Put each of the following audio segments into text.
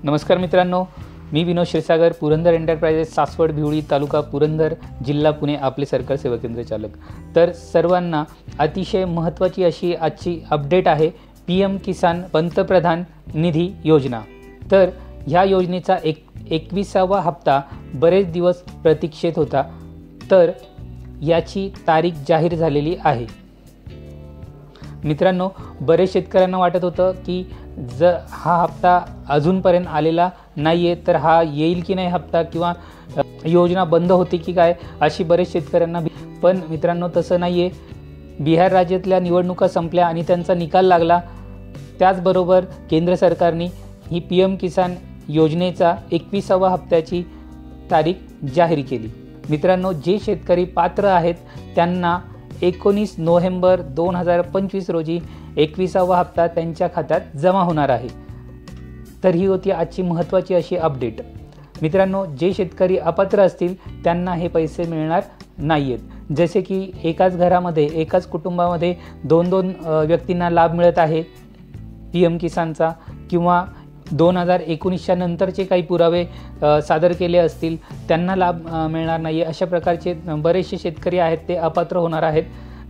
नमस्कार मित्रांनो, मी विनोद क्षीरसागर, पुरंदर एंटरप्राइजेस, सासवड, भिवळी, तालुका पुरंदर, जिल्हा पुणे, आपले सरकार सेवा केंद्र चालक। तर सर्वांना अतिशय महत्त्वाची अशी आजची अपडेट आहे PM किसान पंतप्रधान निधी योजना। तर ह्या योजनेचा 21वा हप्ता बरेच दिवस प्रतीक्षेत होता, तर याची तारीख जाहीर झालेली आहे। मित्रांनो, बरेच शेतकऱ्यांना वाटत होतं की हा हप्ता अजूनपर्यंत आलेला नाही आहे, तर हा येईल की नाही हप्ता, किंवा योजना बंद होती की काय, अशी बरेच शेतकऱ्यांना। पण मित्रांनो, तसं नाही आहे। बिहार राज्यातल्या निवडणुका संपल्या आणि त्यांचा निकाल लागला। त्याचबरोबर केंद्र सरकारने ही PM किसान योजनेचा 21वा हप्त्याची तारीख जाहीर केली। मित्रांनो, जे शेतकरी पात्र आहेत त्यांना 19 नोव्हेंबर 2025 रोजी 21वा हप्ता त्यांच्या खात्यात जमा होणार आहे। तर ही होती आजची महत्त्वाची अशी अपडेट। मित्रांनो, जे शेतकरी अपात्र असतील त्यांना हे पैसे मिळणार नाही आहेत। जसे की एकाच घरामध्ये, एकाच कुटुंबामध्ये 2-2 व्यक्तींना लाभ मिळत आहे PM किसानचा, किंवा 2019च्या नंतरचे काही पुरावे सादर केले असतील त्यांना लाभ मिळणार नाही। अशा प्रकारचे बरेचसे शेतकरी आहेत ते अपात्र होणार आहेत।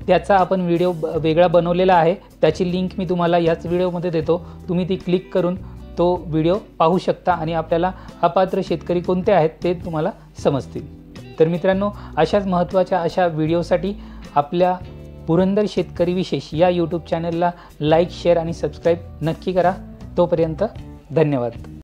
त्याचा आपण व्हिडिओ वेगळा बनवलेला आहे, त्याची लिंक मी तुम्हाला याच व्हिडिओमध्ये देतो। तुम्ही ती क्लिक करून तो व्हिडिओ पाहू शकता आणि आपल्याला अपात्र शेतकरी कोणते आहेत ते तुम्हाला समजतील। तर मित्रांनो, अशाच महत्त्वाच्या अशा व्हिडिओसाठी आपल्या पुरंदर शेतकरी विशेष या यूट्यूब चॅनलला लाईक, शेअर आणि सबस्क्राईब नक्की करा। तोपर्यंत धन्यवाद।